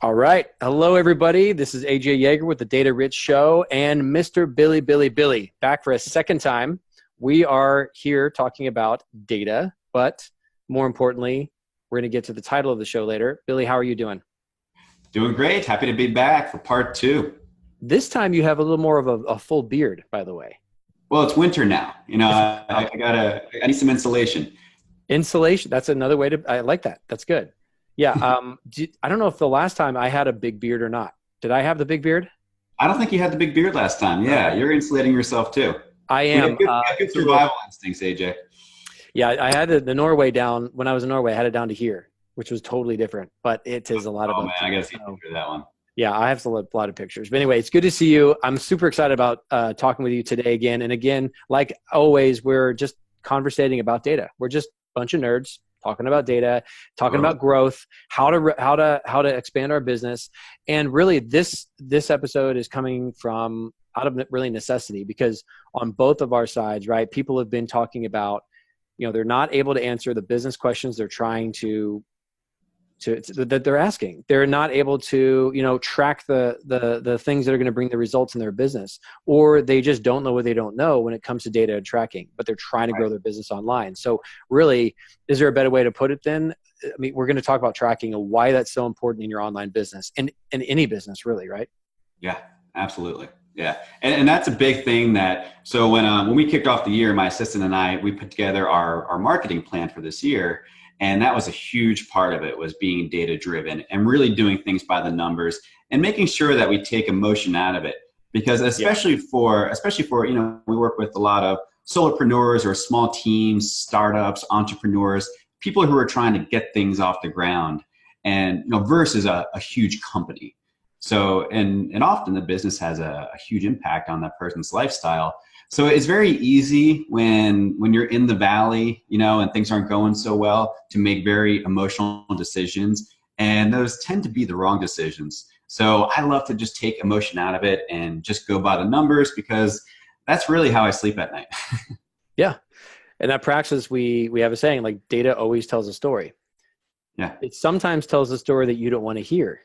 All right. Hello, everybody. This is AJ Yager with the Data Rich Show and Mr. Billy back for a second time. We are here talking about data, but more importantly, we're going to get to the title of the show later. Billy, how are you doing? Doing great. Happy to be back for part two. This time you have a little more of a full beard, by the way. Well, it's winter now. I need some insulation. Insulation. That's another way to, I like that. That's good. Yeah. I don't know if the last time I had a big beard or not. Did I have the big beard? I don't think you had the big beard last time. Yeah, you're insulating yourself too. I am. We have good survival instincts, AJ. Yeah, I had the Norway down, when I was in Norway, I had it down to here, which was totally different, but it is a lot of. Oh man, I gotta see that one. Yeah, I have a lot of pictures. But anyway, it's good to see you. I'm super excited about talking with you today again. And again, like always, we're just conversating about data. We're just a bunch of nerds talking about data, talking about growth, how to expand our business. And really this episode is coming from out of really necessity, because on both of our sides, right, people have been talking about, they're not able to answer the business questions they're trying to that they're asking. They're not able to, track the things that are going to bring the results in their business, or they just don't know what they don't know when it comes to data and tracking, but they're trying to grow their business online. So really, is there a better way to put it then? I mean, we're going to talk about tracking and why that's so important in your online business and in any business really, right? Yeah, absolutely. Yeah. And that's a big thing so when we kicked off the year, my assistant and I, we put together our marketing plan for this year. And that was a huge part of it, was being data driven and really doing things by the numbers and making sure that we take emotion out of it. Because especially for, we work with a lot of solopreneurs or small teams, startups, entrepreneurs, people who are trying to get things off the ground, and versus a huge company. So, and often the business has a huge impact on that person's lifestyle. So it's very easy when you're in the valley, and things aren't going so well, to make very emotional decisions. And those tend to be the wrong decisions. So I love to just take emotion out of it and just go by the numbers, because that's really how I sleep at night. Yeah. And at Praxis, we have a saying, like, data always tells a story. Yeah. It sometimes tells a story that you don't want to hear.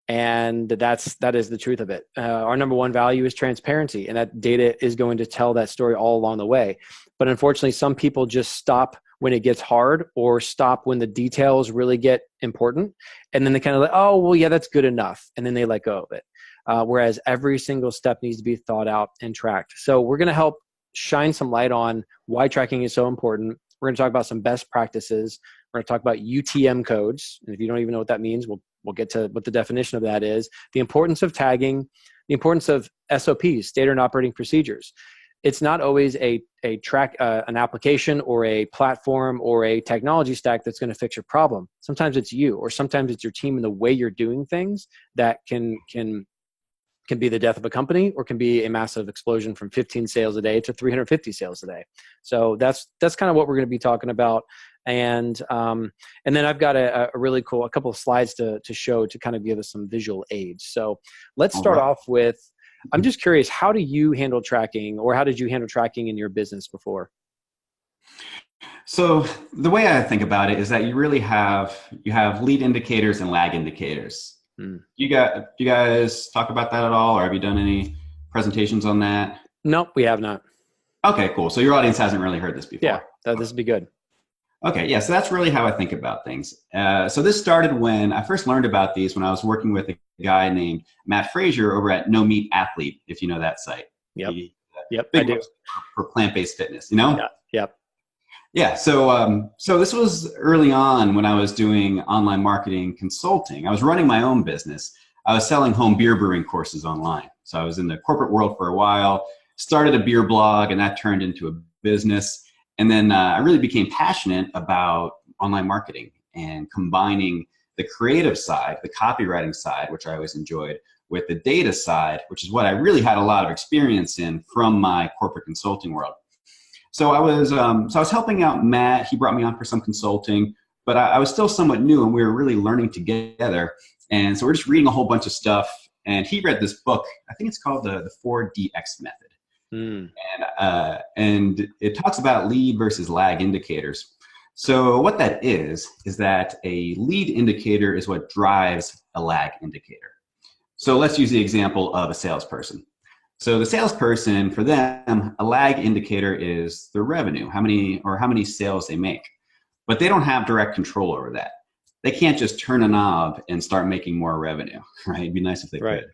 And that is the truth of it. Our number one value is transparency, and that data is going to tell that story all along the way. But unfortunately, some people just stop when it gets hard, or stop when the details really get important. And then they kind of like, oh, well, yeah, that's good enough. And then they let go of it. Whereas every single step needs to be thought out and tracked. So we're going to help shine some light on why tracking is so important. We're going to talk about some best practices. We're going to talk about UTM codes. And if you don't even know what that means, we'll get to what the definition of that is, the importance of tagging, the importance of SOPs, standard operating procedures. It's not always an application or a platform or a technology stack that's going to fix your problem. Sometimes it's you, or sometimes it's your team and the way you're doing things that can be the death of a company, or can be a massive explosion from 15 sales a day to 350 sales a day. So that's kind of what we're going to be talking about. And then I've got a really cool, a couple of slides to show, to kind of give us some visual aids. So let's start off with, I'm just curious, how do you handle tracking, or how did you handle tracking in your business before? So the way I think about it is that you really have lead indicators and lag indicators. You guys talk about that at all, or have you done any presentations on that? Nope, we have not. Okay, cool. So your audience hasn't really heard this before. Yeah, this would be good. Okay, yeah, so that's really how I think about things. So this started when I first learned about these, when I was working with a guy named Matt Frazier over at No Meat Athlete, if you know that site. Yep, I do. For plant-based fitness, Yeah, yep. Yeah, so this was early on when I was doing online marketing consulting. I was running my own business. I was selling home beer brewing courses online. So I was in the corporate world for a while, started a beer blog, and that turned into a business. And then I really became passionate about online marketing and combining the creative side, the copywriting side, which I always enjoyed, with the data side, which is what I really had a lot of experience in from my corporate consulting world. So I was helping out Matt. He brought me on for some consulting, but I was still somewhat new, and we were really learning together. And so we're just reading a whole bunch of stuff. And he read this book. I think it's called the 4DX Method. And it talks about lead versus lag indicators. So what that is that a lead indicator is what drives a lag indicator. So let's use the example of a salesperson. So the salesperson, for them, a lag indicator is their revenue, how many sales they make. But they don't have direct control over that. They can't just turn a knob and start making more revenue, right? It'd be nice if they could.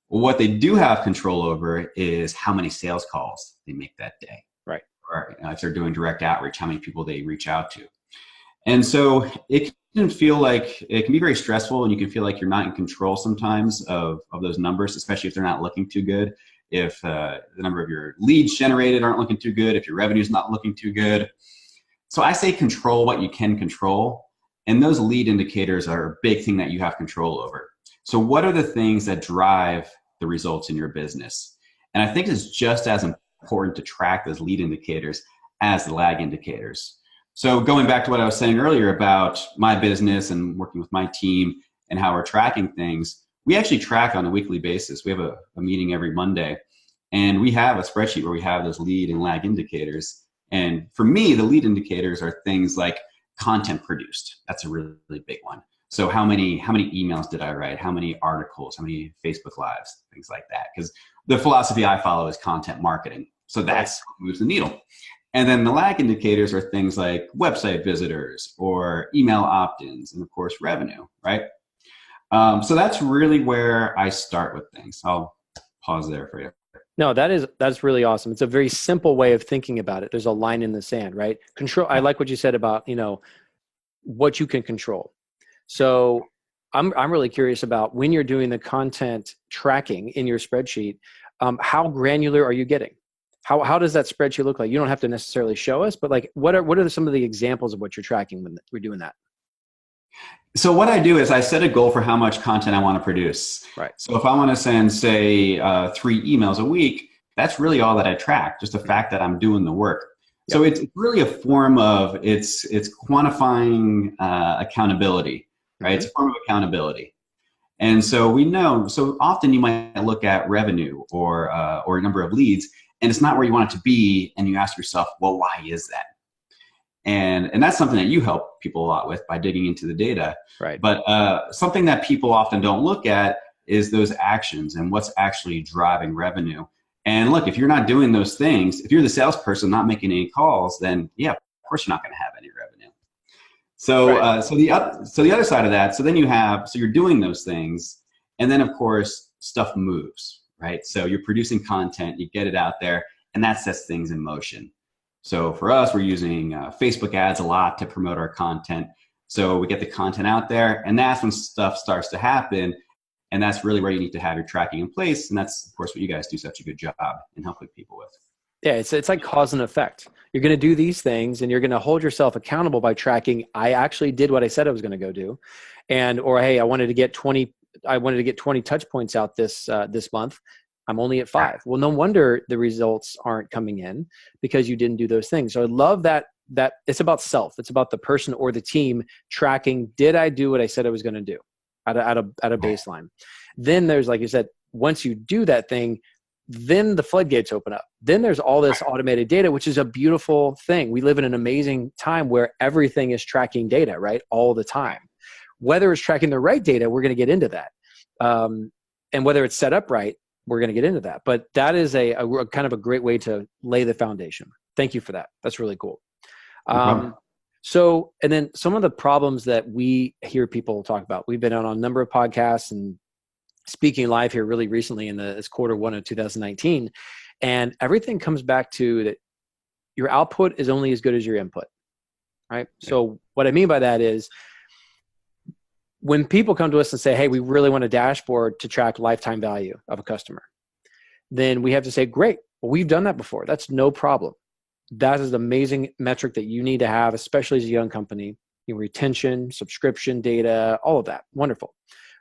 Well, what they do have control over is how many sales calls they make that day. Right. Or if they're doing direct outreach, how many people they reach out to. And so it can be very stressful, and you can feel like you're not in control sometimes of those numbers, especially if they're not looking too good. If the number of your leads generated aren't looking too good, if your revenue's not looking too good. So I say control what you can control. And those lead indicators are a big thing that you have control over. So what are the things that drive the results in your business? And I think it's just as important to track those lead indicators as the lag indicators. So going back to what I was saying earlier about my business and working with my team and how we're tracking things, we actually track on a weekly basis. We have a meeting every Monday, and we have a spreadsheet where we have those lead and lag indicators. And for me, the lead indicators are things like content produced. That's a really, really big one. So how many emails did I write? How many articles? How many Facebook Lives? Things like that. Because the philosophy I follow is content marketing. So that's what moves the needle. And then the lag indicators are things like website visitors or email opt-ins and, of course, revenue, right? So that's really where I start with things. I'll pause there for you. No, that's really awesome. It's a very simple way of thinking about it. There's a line in the sand, right? Control. I like what you said about, what you can control. So I'm really curious about when you're doing the content tracking in your spreadsheet, how granular are you getting? How does that spreadsheet look like? You don't have to necessarily show us, but like, what are some of the examples of what you're tracking when we're doing that? So what I do is I set a goal for how much content I want to produce. Right. So if I want to send, say, 3 emails a week, that's really all that I track, just the fact that I'm doing the work. Yep. So it's really a form of, it's quantifying accountability, right? Mm-hmm. It's a form of accountability. And so we know, so often you might look at revenue or a number of leads, and it's not where you want it to be, and you ask yourself, well, why is that? And that's something that you help people a lot with by digging into the data. Right. But something that people often don't look at is those actions and what's actually driving revenue. And look, if you're not doing those things, if you're the salesperson not making any calls, then yeah, of course you're not going to have any revenue. So right. So the other side of that, so you're doing those things, and then of course stuff moves, right? So you're producing content, you get it out there, and that sets things in motion. So for us, we're using Facebook ads a lot to promote our content. So we get the content out there, and that's when stuff starts to happen. And that's really where you need to have your tracking in place. And that's, of course, what you guys do such a good job in helping people with. Yeah, it's like cause and effect. You're going to do these things, and you're going to hold yourself accountable by tracking, I actually did what I said I was going to go do. Or, hey, I wanted to get 20 touch points out this month. I'm only at 5. Well, no wonder the results aren't coming in because you didn't do those things. So I love that it's about self. It's about the person or the team tracking, did I do what I said I was going to do at a baseline? Then there's, like you said, once you do that thing, then the floodgates open up. Then there's all this automated data, which is a beautiful thing. We live in an amazing time where everything is tracking data, right? All the time. Whether it's tracking the right data, we're going to get into that. And whether it's set up right, we're going to get into that. But that is a kind of a great way to lay the foundation. Thank you for that. That's really cool. So, and then some of the problems that we hear people talk about, we've been on a number of podcasts and speaking live here really recently in this Q1 of 2019. And everything comes back to that your output is only as good as your input, right? So what I mean by that is when people come to us and say, hey, we really want a dashboard to track lifetime value of a customer, then we have to say, great, well, we've done that before. That's no problem. That is an amazing metric that you need to have, especially as a young company. Retention, subscription data, all of that. Wonderful.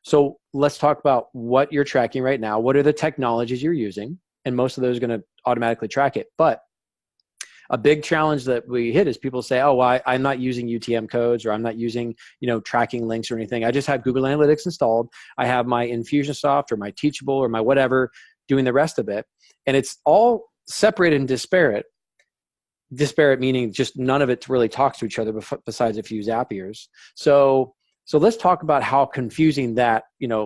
So let's talk about what you're tracking right now. What are the technologies you're using? And most of those are going to automatically track it. But a big challenge that we hit is people say, oh, well, I'm not using UTM codes, or I'm not using, tracking links or anything. I just have Google Analytics installed. I have my Infusionsoft or my Teachable or my whatever doing the rest of it. And it's all separated and disparate. disparate meaning just none of it really talks to each other besides a few Zapiers. So let's talk about how confusing that,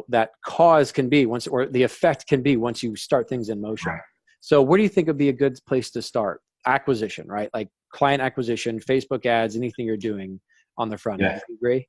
that cause can be or the effect can be once you start things in motion. Right. So where do you think would be a good place to start? Acquisition, right? Like client acquisition, Facebook ads, anything you're doing on the front end. Do you agree?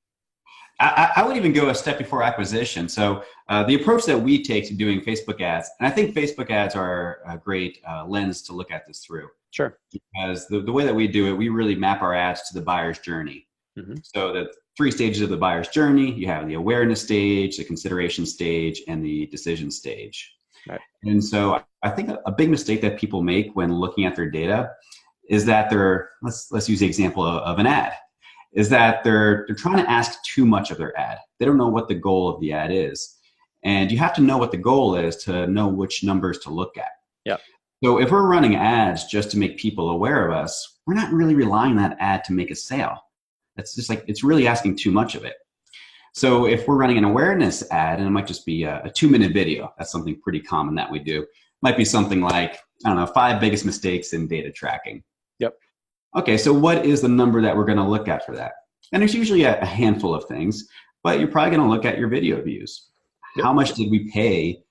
I would even go a step before acquisition. So the approach that we take to doing Facebook ads, and I think Facebook ads are a great lens to look at this through. Sure. Because the way that we do it, we really map our ads to the buyer's journey. Mm-hmm. So the 3 stages of the buyer's journey, you have the awareness stage, the consideration stage, and the decision stage. Right. And so I think a big mistake that people make when looking at their data is that let's use the example of an ad, is that they're trying to ask too much of their ad. They don't know what the goal of the ad is. And you have to know what the goal is to know which numbers to look at. Yep. So if we're running ads just to make people aware of us, we're not really relying on that ad to make a sale. It's just like, it's really asking too much of it. So if we're running an awareness ad, and it might just be a 2-minute video, that's something pretty common that we do. It might be something like, 5 biggest mistakes in data tracking. Yep. Okay, so what is the number that we're going to look at for that? And there's usually a handful of things, but you're probably going to look at your video views. Yep. How much did we pay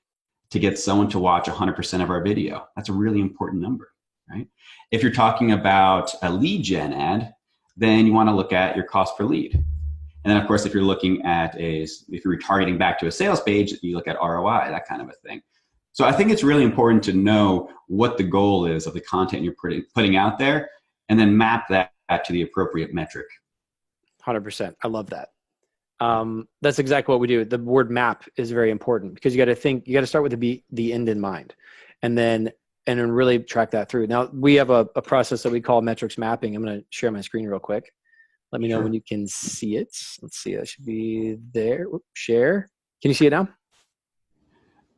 to get someone to watch 100% of our video? That's a really important number, right? If you're talking about a lead gen ad, then you want to look at your cost per lead. And then of course, if you're looking at if you're retargeting back to a sales page, you look at ROI, that kind of a thing. So I think it's really important to know what the goal is of the content you're putting out there, and then map that to the appropriate metric. 100%. I love that. That's exactly what we do. The word map is very important because you got to start with the end in mind, and then really track that through. Now we have a process that we call metrics mapping. I'm going to share my screen real quick. Let me know when you can see it. Let's see. That should be there. Share. Can you see it now?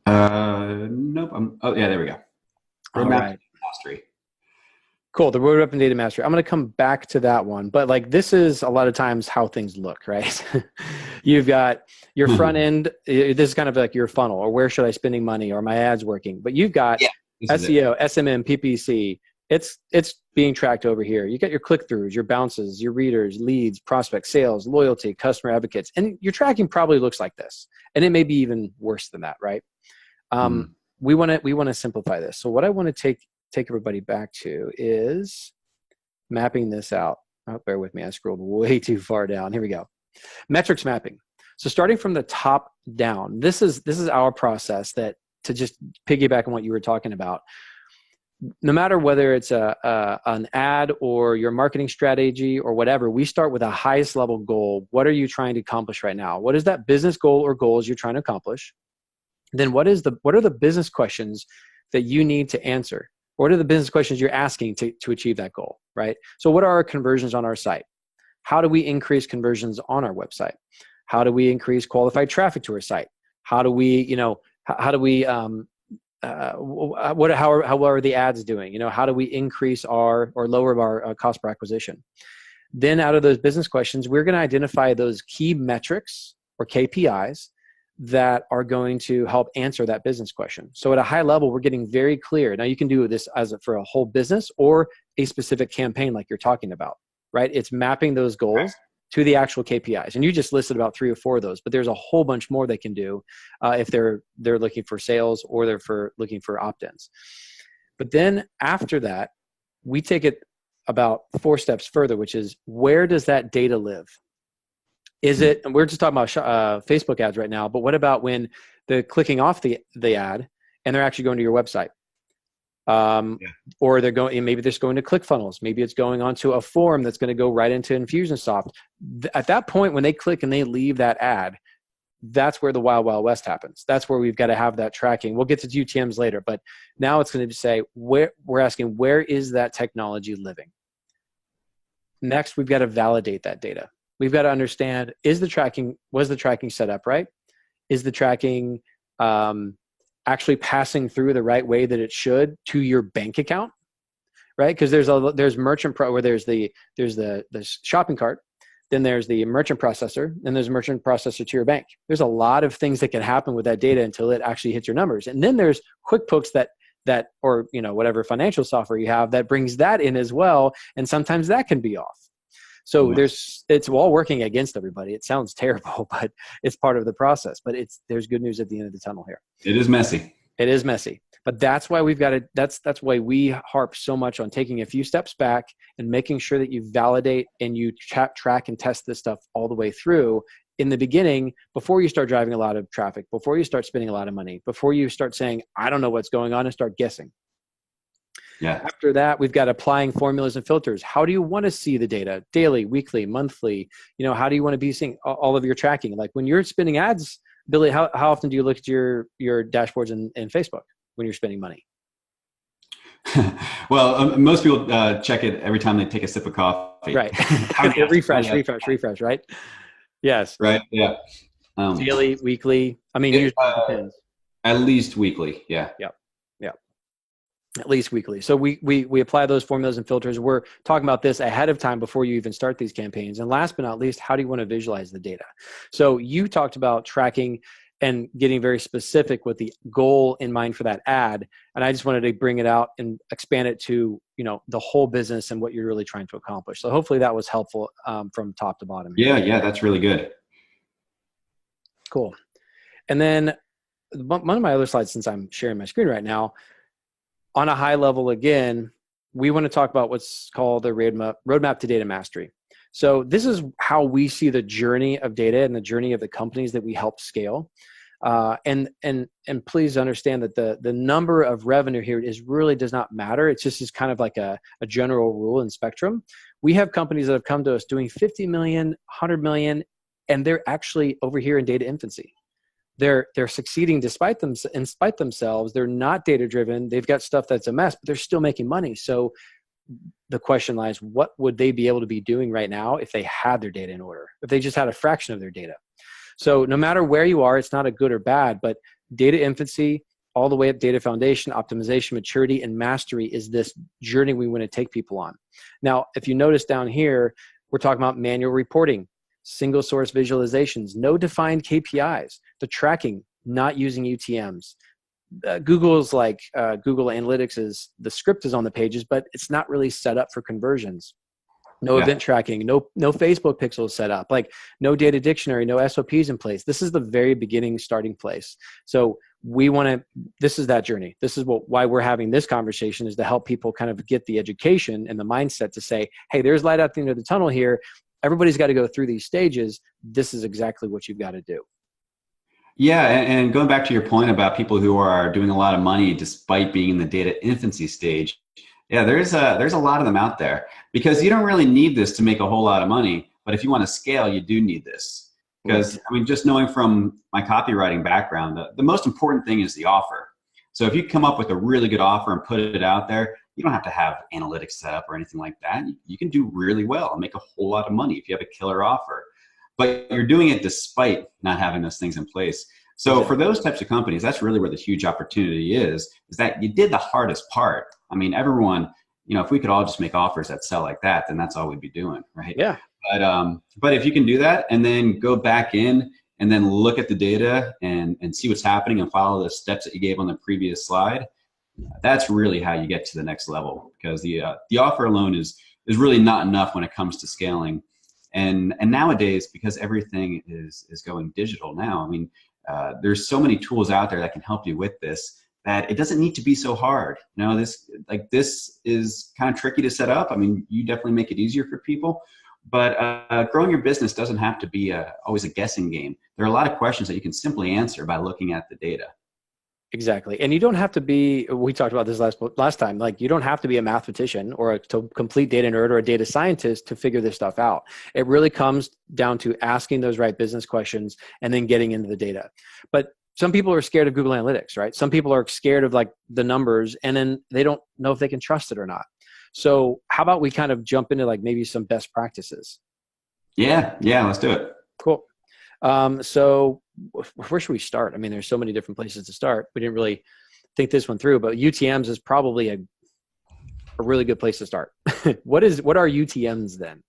Nope. Oh yeah, there we go. All right. Mastery. Cool. The roadmap and data mastery. I'm going to come back to that one, but like this is a lot of times how things look, right? You've got your front end. This is kind of like your funnel, or where should I spending money, or my ads working? But you've got SEO, SMM, PPC. It's being tracked over here. You got your click-throughs, your bounces, your readers, leads, prospects, sales, loyalty, customer advocates, and your tracking probably looks like this, and it may be even worse than that, right? We want to simplify this. So what I want to take everybody back to is mapping this out. Oh, bear with me. I scrolled way too far down. Here we go. Metrics mapping. So starting from the top down, this is our process that to just piggyback on what you were talking about. No matter whether it's an ad or your marketing strategy or whatever, we start with a highest level goal. What are you trying to accomplish right now? What is that business goal or goals you're trying to accomplish? Then what are the business questions that you need to answer? What are the business questions you're asking to achieve that goal, right? So what are our conversions on our site? How do we increase conversions on our website? How do we increase qualified traffic to our site? How do we, how are the ads doing? How do we increase or lower our cost per acquisition? Then out of those business questions, we're going to identify those key metrics or KPIs that are going to help answer that business question. So at a high level, we're getting very clear. Now you can do this for a whole business or a specific campaign like you're talking about, right? It's mapping those goals to the actual KPIs. And you just listed about 3 or 4 of those, but there's a whole bunch more they can do if they're looking for sales or they're looking for opt-ins. But then after that, we take it about 4 steps further, which is where does that data live? Is it, and we're just talking about Facebook ads right now, but what about when they're clicking off the ad and they're actually going to your website? Or they're going, maybe they're just going to ClickFunnels. Maybe it's going onto a form that's going to go right into Infusionsoft. At that point, when they click and they leave that ad, that's where the wild, wild west happens. That's where we've got to have that tracking. We'll get to UTMs later, but now it's going to say, we're asking, where is that technology living? Next, we've got to validate that data. We've got to understand, was the tracking set up right? Is the tracking actually passing through the right way that it should to your bank account, right? Because there's merchant where there's the shopping cart, then there's the merchant processor, and there's a merchant processor to your bank. There's a lot of things that can happen with that data until it actually hits your numbers. And then there's QuickBooks that that, or, whatever financial software you have that brings that in as well. And sometimes that can be off. So it's all working against everybody. It sounds terrible, but it's part of the process. But there's good news at the end of the tunnel here. It is messy. It is messy, but that's why that's why we harp so much on taking a few steps back and making sure that you validate and you track and test this stuff all the way through in the beginning, before you start driving a lot of traffic, before you start spending a lot of money, before you start saying, I don't know what's going on, and start guessing. Yeah. After that, we've got applying formulas and filters. How do you want to see the data? Daily, weekly, monthly? How do you want to be seeing all of your tracking? Like when you're spending ads, Billy, how often do you look at your dashboards in Facebook when you're spending money? Well, most people check it every time they take a sip of coffee. Right. refresh, right? Yes. Right. Yeah. Daily, weekly. I mean, usually it depends. At least weekly. Yeah. Yep. At least weekly. So we apply those formulas and filters. We're talking about this ahead of time before you even start these campaigns. And last but not least, how do you want to visualize the data? So you talked about tracking and getting very specific with the goal in mind for that ad. And I just wanted to bring it out and expand it to, the whole business and what you're really trying to accomplish. So hopefully that was helpful from top to bottom. Yeah, that's really good. Cool. And then one of my other slides, since I'm sharing my screen right now, on a high level, again, we want to talk about what's called the roadmap to data mastery. So this is how we see the journey of data and the journey of the companies that we help scale. And please understand that the number of revenue here really does not matter. It's just kind of like a general rule and spectrum. We have companies that have come to us doing 50 million, 100 million, and they're actually over here in data infancy. They're succeeding despite themselves. They're not data driven. They've got stuff that's a mess, but they're still making money. So the question lies, what would they be able to be doing right now if they had their data in order, if they just had a fraction of their data? So no matter where you are, it's not a good or bad, but data infancy, all the way up data foundation, optimization, maturity, and mastery is this journey we want to take people on. Now, if you notice down here, we're talking about manual reporting, single source visualizations, no defined KPIs, the tracking, not using UTMs. Google's like Google Analytics is the script is on the pages, but it's not really set up for conversions. No event tracking, no Facebook pixels set up, like no data dictionary, no SOPs in place. This is the very beginning starting place. So this is that journey. This is why we're having this conversation, is to help people kind of get the education and the mindset to say, hey, there's light at the end of the tunnel here. Everybody's got to go through these stages. This is exactly what you've got to do. Yeah, and going back to your point about people who are doing a lot of money despite being in the data infancy stage, yeah, there's a lot of them out there, because you don't really need this to make a whole lot of money, but if you want to scale, you do need this. Because I mean, just knowing from my copywriting background, the most important thing is the offer. So if you come up with a really good offer and put it out there, you don't have to have analytics set up or anything like that. You can do really well and make a whole lot of money if you have a killer offer. But you're doing it despite not having those things in place. So for those types of companies, that's really where the huge opportunity is that you did the hardest part. I mean, everyone, if we could all just make offers that sell like that, then that's all we'd be doing, right? Yeah. But if you can do that and then go back in and then look at the data and see what's happening and follow the steps that you gave on the previous slide, that's really how you get to the next level, because the offer alone is really not enough when it comes to scaling. And nowadays, because everything is going digital now, I mean, there's so many tools out there that can help you with this, that it doesn't need to be so hard. This is kind of tricky to set up. I mean, you definitely make it easier for people, but growing your business doesn't have to be always a guessing game. There are a lot of questions that you can simply answer by looking at the data. Exactly. And you don't have to be, we talked about this last time, like you don't have to be a mathematician or a complete data nerd or a data scientist to figure this stuff out. It really comes down to asking those right business questions and then getting into the data. But some people are scared of Google Analytics, right? Some people are scared of like the numbers, and then they don't know if they can trust it or not. So how about we kind of jump into like maybe some best practices? Yeah, let's do it. Cool. So where should we start? I mean, there's so many different places to start. We didn't really think this one through, but UTMs is probably a really good place to start. What are UTMs then?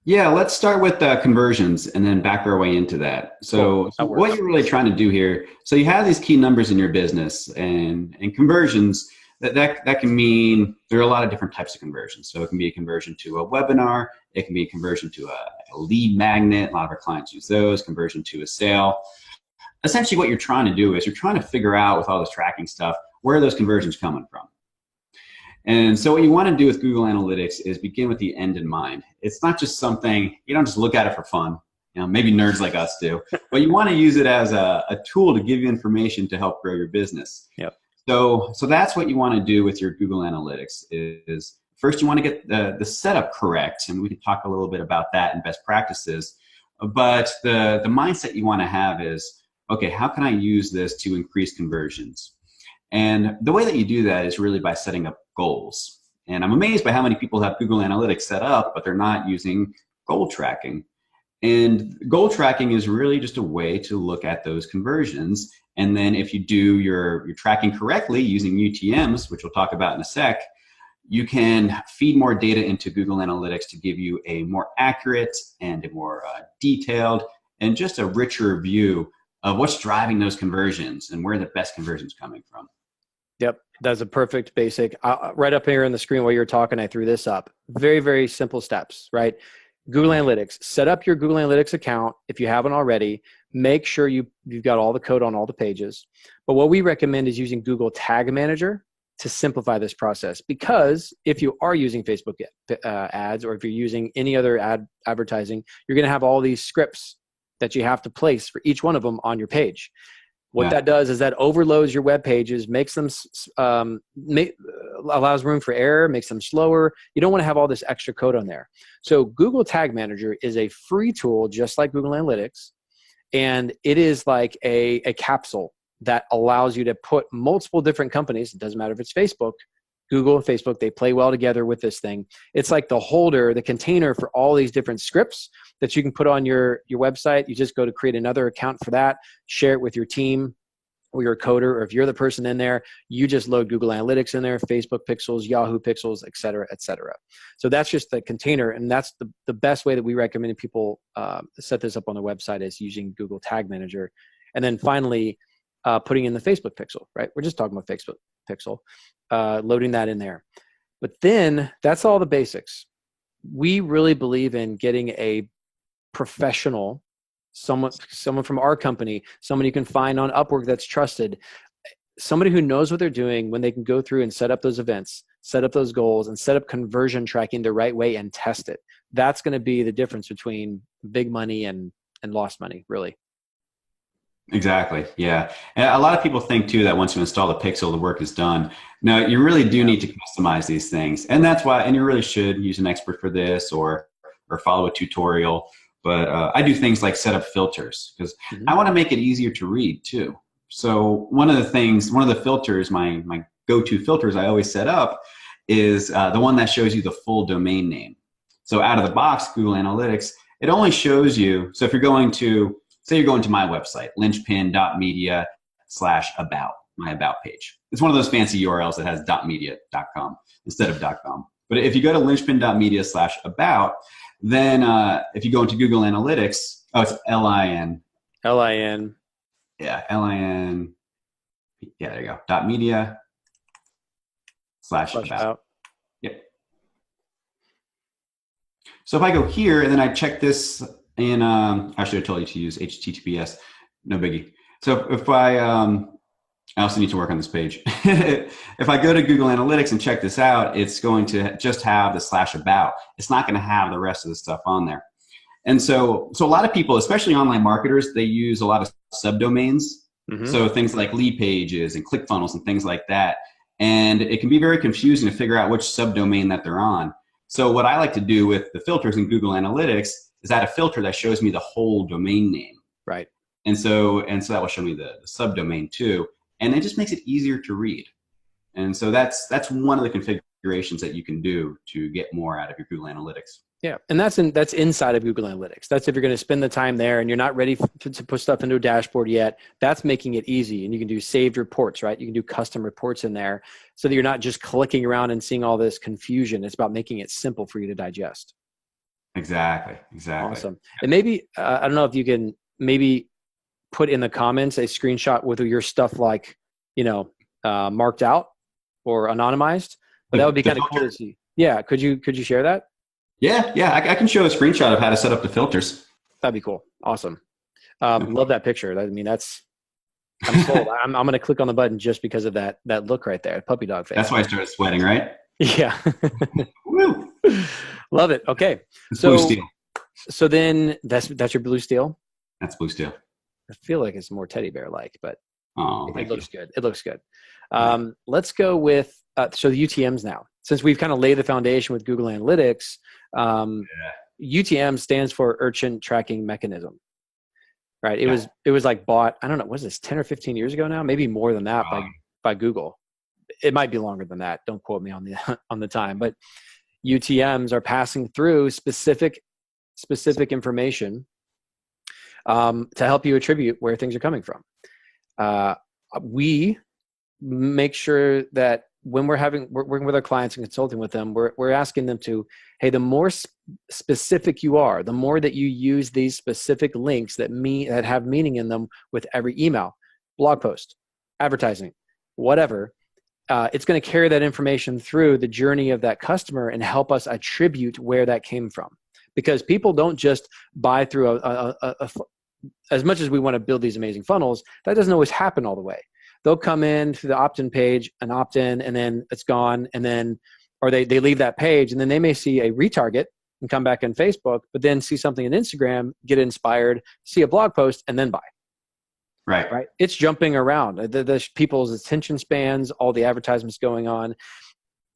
Yeah, let's start with conversions and then back our way into that. Cool. So That what works. you're really trying to do here, so you have these key numbers in your business and conversions, that can mean there are a lot of different types of conversions. So it can be a conversion to a webinar, it can be a conversion to a lead magnet, a lot of our clients use those, conversion to a sale. Essentially what you're trying to do is you're trying to figure out with all this tracking stuff, where are those conversions coming from? And so what you want to do with Google Analytics is begin with the end in mind. It's not just something, you don't just look at it for fun. You know, maybe nerds like us do, but you want to use it as a tool to give you information to help grow your business. Yep. So that's what you want to do with your Google Analytics is first you want to get the setup correct, and we can talk a little bit about that and best practices. But the mindset you want to have is, okay, how can I use this to increase conversions? And the way that you do that is really by setting up goals. And I'm amazed by how many people have Google Analytics set up, but they're not using goal tracking. And goal tracking is really just a way to look at those conversions. And then if you do your tracking correctly using UTMs, which we'll talk about in a sec, you can feed more data into Google Analytics to give you a more accurate and a more detailed and just a richer view of what's driving those conversions and where the best conversions coming from. Yep, that's a perfect basic. Right up here on the screen while you're talking, I threw this up. Very, very simple steps, right? Google Analytics. Set up your Google Analytics account if you haven't already. Make sure you've got all the code on all the pages. But what we recommend is using Google Tag Manager to simplify this process. Because if you are using Facebook ads, or if you're using any other advertising, you're going to have all these scripts that you have to place for each one of them on your page. What that does is that overloads your web pages, makes them allows room for error, makes them slower. You don't want to have all this extra code on there. So Google Tag Manager is a free tool, just like Google Analytics, and it is like a capsule that allows you to put multiple different companies. It doesn't matter if it's Facebook, Google and Facebook, they play well together with this thing. It's like the holder, the container for all these different scripts that you can put on your website. You just go to create another account for that, share it with your team or your coder, or if you're the person in there, you just load Google Analytics in there, Facebook pixels, Yahoo pixels, et cetera, et cetera. So that's just the container, and that's the best way that we recommend people set this up on the website is using Google Tag Manager. And then finally, putting in the Facebook pixel, right? We're just talking about Facebook pixel, loading that in there. But then that's all the basics. We really believe in getting a professional, someone from our company, someone you can find on Upwork that's trusted, somebody who knows what they're doing when they can go through and set up those events, set up those goals, and set up conversion tracking the right way and test it. That's going to be the difference between big money and lost money, really. Exactly. Yeah. And a lot of people think too that once you install the pixel, the work is done. No, you really do need to customize these things. And that's why, and you really should use an expert for this or follow a tutorial. But I do things like set up filters because I want to make it easier to read too. So one of the filters, my go-to filters I always set up is the one that shows you the full domain name. So out of the box, Google Analytics, it only shows you, so if you're going to, say you're going to my website, linchpin.media/about, my about page. It's one of those fancy URLs that has .media.com instead of .com. But if you go to linchpin.media/about, then if you go into Google Analytics, oh, it's LIN. LIN. Yeah, LIN. Yeah, there you go. .media/about. Yep. So if I go here and then I check this in, I should have told you to use HTTPS. No biggie. So if I also need to work on this page. If I go to Google Analytics and check this out, it's going to just have the /about. It's not going to have the rest of the stuff on there. And so a lot of people, especially online marketers, they use a lot of subdomains. So things like lead pages and ClickFunnels and things like that. And it can be very confusing to figure out which subdomain that they're on. So what I like to do with the filters in Google Analytics is add a filter that shows me the whole domain name. Right. And so that will show me the subdomain too. And it just makes it easier to read. And so that's one of the configurations that you can do to get more out of your Google Analytics. Yeah, and that's inside of Google Analytics. That's if you're going to spend the time there and you're not ready to put stuff into a dashboard yet. That's making it easy. And you can do saved reports, right? You can do custom reports in there so that you're not just clicking around and seeing all this confusion. It's about making it simple for you to digest. Exactly. Exactly. Awesome. And maybe, I don't know if you can maybe put in the comments a screenshot with your stuff like, marked out or anonymized, but that would be The kind of cool filter? to see. Yeah. Could you share that? Yeah. Yeah. I can show a screenshot of how to set up the filters. That'd be cool. Awesome. Love that picture. I mean, I'm sold. I'm going to click on the button just because of that look right there, puppy dog face. That's why I started sweating, right? Yeah. Woo. Love it. Okay. It's blue steel. So then that's your blue steel. That's blue steel. I feel like it's more teddy bear like, but It looks good. It looks good. Let's go with so the UTMs now. Since we've kind of laid the foundation with Google Analytics, UTM stands for Urchin Tracking Mechanism. Right. It was like bought, I don't know, was this 10 or 15 years ago now? Maybe more than that by Google. It might be longer than that. Don't quote me on the time, but UTMs are passing through specific information to help you attribute where things are coming from. We make sure that when we're working with our clients and consulting with them, we're asking them to, hey, the more specific you are, the more that you use these specific links that have meaning in them with every email, blog post, advertising, whatever, it's going to carry that information through the journey of that customer and help us attribute where that came from. Because people don't just buy through as much as we want to build these amazing funnels, that doesn't always happen all the way. They'll come in through the opt-in page and opt in, and then it's gone. And then, or they leave that page, and then they may see a retarget and come back on Facebook, but then see something on Instagram, get inspired, see a blog post, and then buy. Right. It's jumping around. The people's attention spans, all the advertisements going on.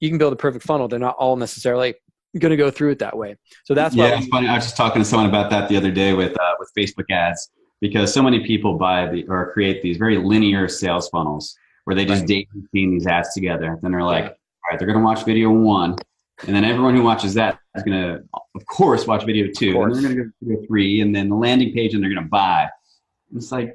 You can build a perfect funnel. They're not all necessarily going to go through it that way. So that's why. Yeah, it's funny. I was just talking to someone about that the other day with Facebook ads, because so many people buy or create these very linear sales funnels where they just daily feed these ads together. Then they're like, all right, they're going to watch video 1, and then everyone who watches that is going to, of course, watch video 2, and they're going to go to video 3, and then the landing page, and they're going to buy. It's like,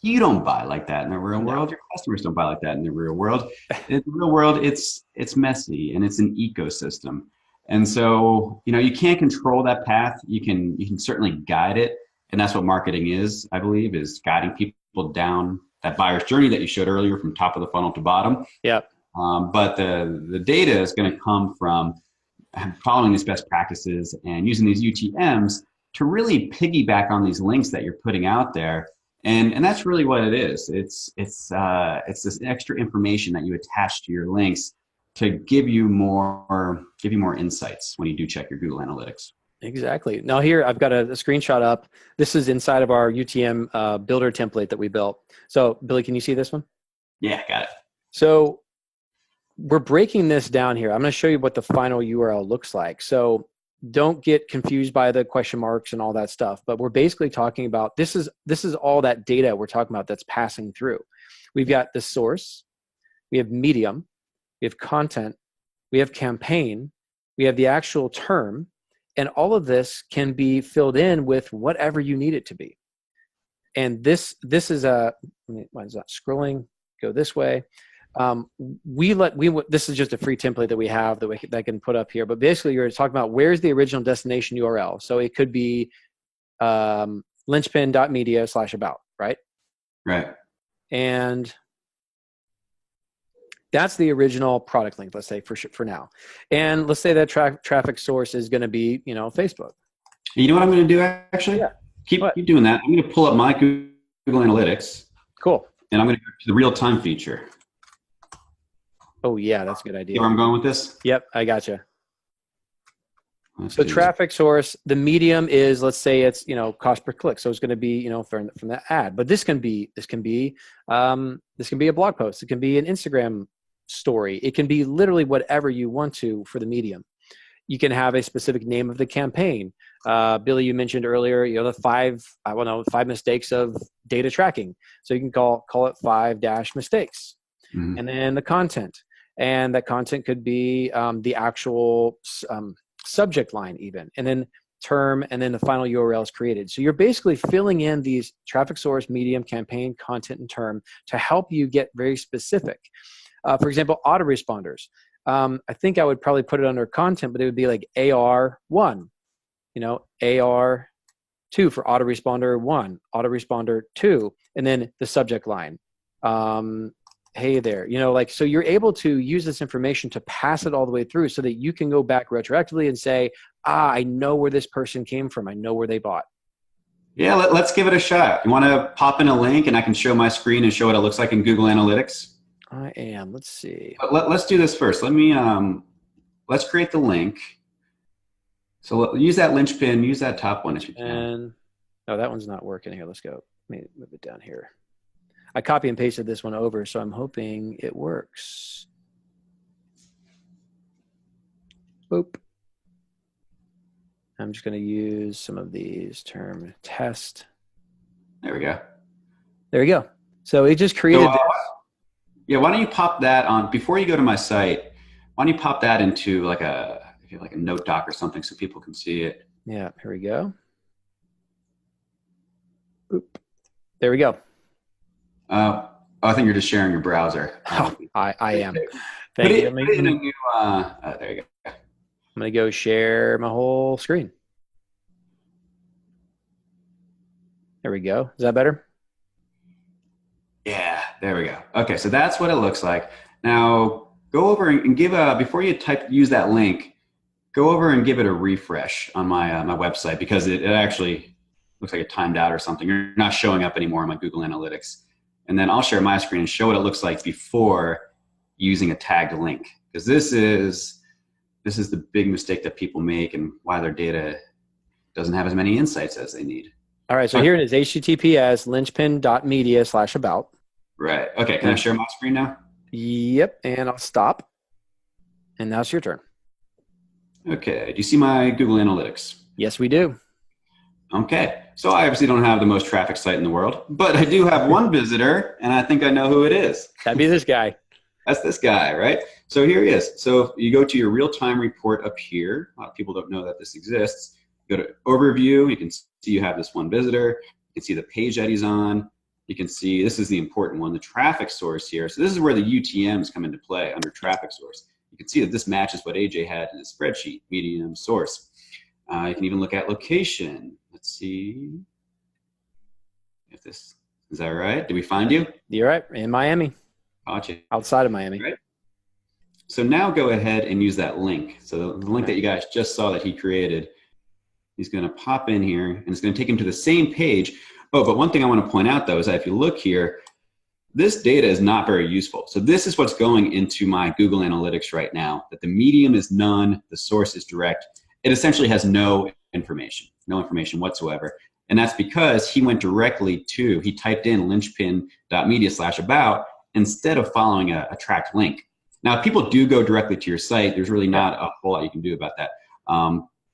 you don't buy like that in the real world. Your customers don't buy like that in the real world. In the real world, it's messy, and it's an ecosystem. And so, you can't control that path. You can certainly guide it. And that's what marketing is, I believe, is guiding people down that buyer's journey that you showed earlier from top of the funnel to bottom. Yeah. But the data is going to come from following these best practices and using these UTMs to really piggyback on these links that you're putting out there. And that's really what it is. It's this extra information that you attach to your links to give you more insights when you do check your Google Analytics. Exactly. Now here I've got a screenshot up. This is inside of our UTM builder template that we built. So Billy, can you see this one? Yeah, got it. So we're breaking this down here. I'm going to show you what the final URL looks like. So don't get confused by the question marks and all that stuff, but we're basically talking about, this is all that data we're talking about that's passing through. We've got the source, we have medium, we have content, we have campaign, we have the actual term, and all of this can be filled in with whatever you need it to be. And this is why is that scrolling? Go this way. This is just a free template that we have that I can put up here. But basically, you're talking about where's the original destination URL. So it could be linchpin.media/about, right? Right. And that's the original product link, let's say, for now. And let's say that traffic source is going to be, Facebook. You know what I'm going to do, actually? Yeah. Keep doing that. I'm going to pull up my Google Analytics. Cool. And I'm going to go to the real-time feature. Oh, yeah, that's a good idea. See where I'm going with this? Yep, I gotcha. So traffic source, the medium is, let's say it's, cost per click. So it's going to be, from the ad. But this can be a blog post. It can be an Instagram story. It can be literally whatever you want to for the medium. You can have a specific name of the campaign. Billy, you mentioned earlier, the 5 mistakes of data tracking. So you can call it 5-mistakes. Mm-hmm. And then the content. And that content could be the actual subject line even. And then term, and then the final URL is created. So you're basically filling in these traffic source, medium, campaign, content, and term to help you get very specific. For example, autoresponders. I think I would probably put it under content, but it would be like AR1. AR2 for autoresponder 1, autoresponder 2, and then the subject line. Hey there, so you're able to use this information to pass it all the way through so that you can go back retroactively and say, I know where this person came from. I know where they bought. Yeah, let's give it a shot. You want to pop in a link and I can show my screen and show what it looks like in Google Analytics? I am. Let's see. But let's do this first. Let's create the link. So use that linchpin, use that top one if you can. No, that one's not working here. Let's go. Let me move it down here. I copy and pasted this one over, so I'm hoping it works. Boop. I'm just going to use some of these term test. There we go. There we go. So it just created this. Yeah, why don't you pop that on, before you go to my site, why don't you pop that into like a note doc or something so people can see it. Yeah, here we go. Boop. There we go. I think you're just sharing your browser. Oh, I am. Thank you. Put it in a new, there you go. I'm going to go share my whole screen. There we go. Is that better? Yeah, there we go. Okay, so that's what it looks like. Now, go over and give before you use that link, go over and give it a refresh on my website, because it actually looks like it timed out or something. You're not showing up anymore on my Google Analytics. And then I'll share my screen and show what it looks like before using a tagged link. Because this is the big mistake that people make and why their data doesn't have as many insights as they need. All right, so here it is, https linchpin.media/about. Right, okay, can I share my screen now? Yep, and I'll stop. And now it's your turn. Okay, do you see my Google Analytics? Yes, we do. Okay, so I obviously don't have the most traffic site in the world, but I do have one visitor, and I think I know who it is. That'd be this guy. That's this guy, right? So here he is. So if you go to your real-time report up here, a lot of people don't know that this exists. Go to overview, you can see you have this one visitor. You can see the page that he's on. You can see, this is the important one, the traffic source here. So this is where the UTMs come into play under traffic source. You can see that this matches what AJ had in his spreadsheet, medium source. You can even look at location. Let's see if this, is that right? Did we find you? You're right, in Miami. Gotcha. Outside of Miami. Right. So now go ahead and use that link. So the link that you guys just saw that he created, he's going to pop in here and it's going to take him to the same page. Oh, but one thing I want to point out though is that if you look here, this data is not very useful. So this is what's going into my Google Analytics right now, that the medium is none, the source is direct. It essentially has no information whatsoever. And that's because he went directly to, he typed in linchpin.media/about instead of following a tracked link. Now, if people do go directly to your site, there's really not a whole lot you can do about that.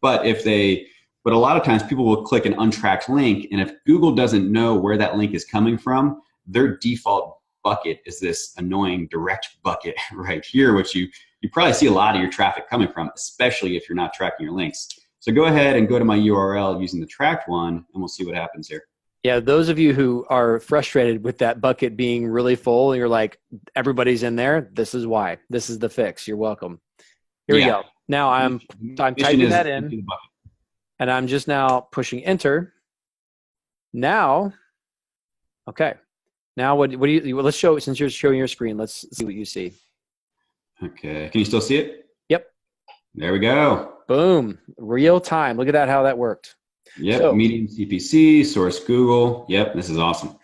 But a lot of times people will click an untracked link, and if Google doesn't know where that link is coming from, their default bucket is this annoying direct bucket right here, which you probably see a lot of your traffic coming from, especially if you're not tracking your links. So go ahead and go to my URL using the tracked one, and we'll see what happens here. Yeah, those of you who are frustrated with that bucket being really full, and you're like, everybody's in there, this is why. This is the fix. You're welcome. Here we go. Now I'm typing that in, and I'm just now pushing enter. Now, okay. Now what do you, let's show, since you're showing your screen, let's see what you see. Okay, can you still see it? Yep. There we go. Boom, real time. Look at that, how that worked. Yep, so, medium CPC, source Google. Yep, this is awesome.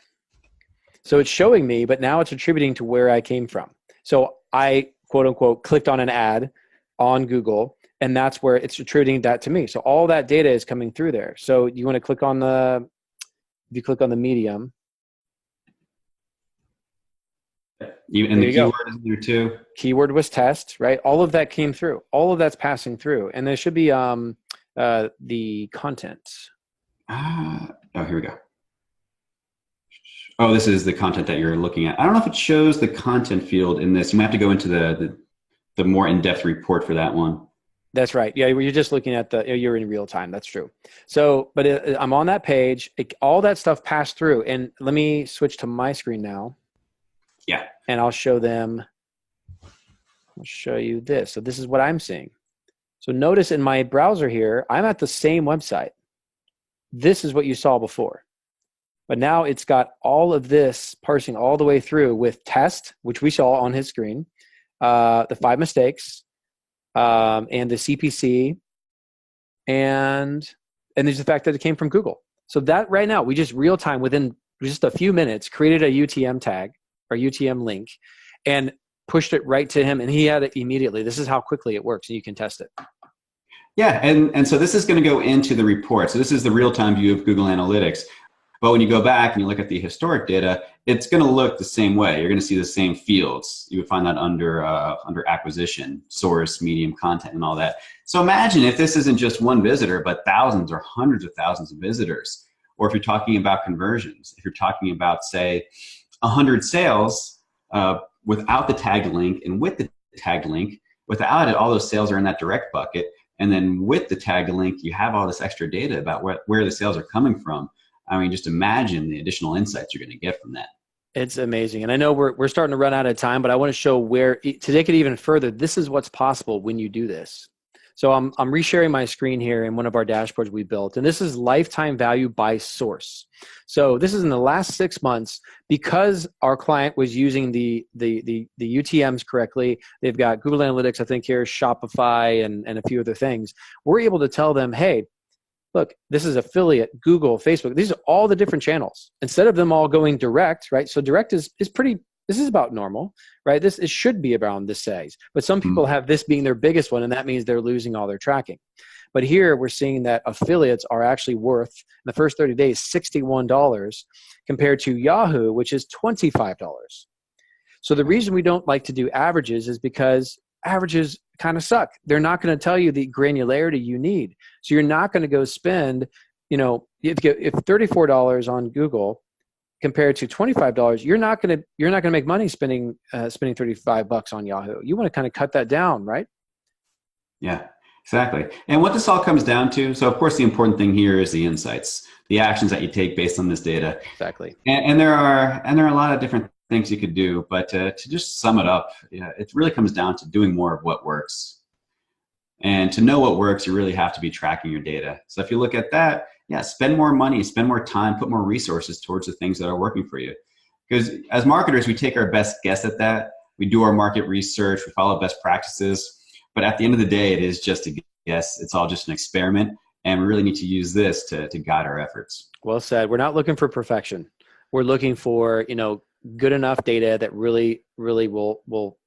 So it's showing me, but now it's attributing to where I came from. So I, quote unquote, clicked on an ad on Google, and that's where it's attributing that to me. So all that data is coming through there. So you want to click on if you click on the medium. And the keyword is there too. Keyword was test, right? All of that came through. All of that's passing through. And there should be the content. Oh, here we go. Oh, this is the content that you're looking at. I don't know if it shows the content field in this. You might have to go into the more in-depth report for that one. That's right. Yeah, you're just looking at you're in real time. That's true. So, but I'm on that page. All that stuff passed through. And let me switch to my screen now. Yeah. And I'll show them. I'll show you this. So this is what I'm seeing. So notice in my browser here, I'm at the same website. This is what you saw before. But now it's got all of this parsing all the way through with test, which we saw on his screen, the 5 mistakes, and the CPC, and there's the fact that it came from Google. So that right now, we just real time, within just a few minutes, created a UTM tag or UTM link and pushed it right to him, and he had it immediately. This is how quickly it works, and you can test it. Yeah, and so this is going to go into the report. So this is the real-time view of Google Analytics. But when you go back and you look at the historic data, it's going to look the same way. You're going to see the same fields. You would find that under acquisition, source, medium, content, and all that. So imagine if this isn't just one visitor, but thousands or hundreds of thousands of visitors. Or if you're talking about conversions, if you're talking about, say, 100 sales without the tagged link, and with the tagged link, without it, all those sales are in that direct bucket. And then with the tagged link, you have all this extra data about where the sales are coming from. I mean, just imagine the additional insights you're going to get from that. It's amazing. And I know we're starting to run out of time, but I want to show where, to take it even further, this is what's possible when you do this. So I'm resharing my screen here in one of our dashboards we built, and this is lifetime value by source. So this is in the last 6 months, because our client was using the UTMs correctly. They've got Google Analytics, I think here, Shopify, and a few other things. We're able to tell them, hey, look, this is affiliate, Google, Facebook. These are all the different channels. Instead of them all going direct, right? So direct is pretty, this is about normal, right? It should be around this size. But some people have this being their biggest one, and that means they're losing all their tracking. But here we're seeing that affiliates are actually worth, in the first 30 days, $61 compared to Yahoo, which is $25. So the reason we don't like to do averages is because averages kind of suck. They're not going to tell you the granularity you need. So you're not going to go spend, if $34 on Google compared to $25, you're not going to make money spending $35 on Yahoo. You want to kind of cut that down, right? Yeah, exactly. And what this all comes down to, so of course the important thing here is the insights, the actions that you take based on this data. Exactly. And there are a lot of different things you could do, but to just sum it up, it really comes down to doing more of what works. And to know what works, you really have to be tracking your data. So if you look at that, spend more money, spend more time, put more resources towards the things that are working for you. Because as marketers, we take our best guess at that. We do our market research, we follow best practices. But at the end of the day, it is just a guess. It's all just an experiment. And we really need to use this to guide our efforts. Well said. We're not looking for perfection. We're looking for, good enough data that really will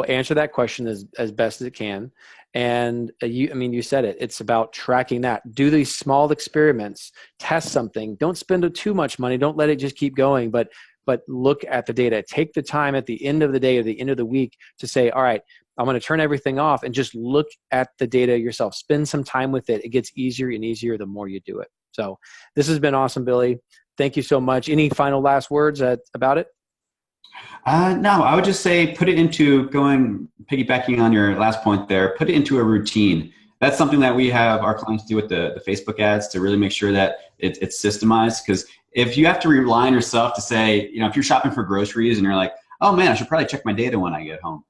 answer that question as best as it can. And you said it. It's about tracking that. Do these small experiments. Test something. Don't spend too much money. Don't let it just keep going. But look at the data. Take the time at the end of the day or the end of the week to say, all right, I'm going to turn everything off and just look at the data yourself. Spend some time with it. It gets easier and easier the more you do it. So this has been awesome, Billy. Thank you so much. Any final last words about it? No, I would just say piggybacking on your last point there, put it into a routine. That's something that we have our clients do with the Facebook ads to really make sure that it's systemized. Because if you have to rely on yourself to say, if you're shopping for groceries and you're like, oh man, I should probably check my data when I get home.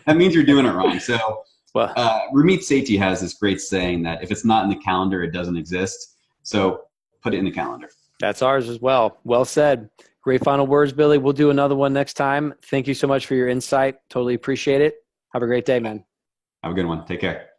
That means you're doing it wrong. So Ramit Sethi has this great saying that if it's not in the calendar, it doesn't exist. So put it in the calendar. That's ours as well. Well said. Great final words, Billy. We'll do another one next time. Thank you so much for your insight. Totally appreciate it. Have a great day, man. Have a good one. Take care.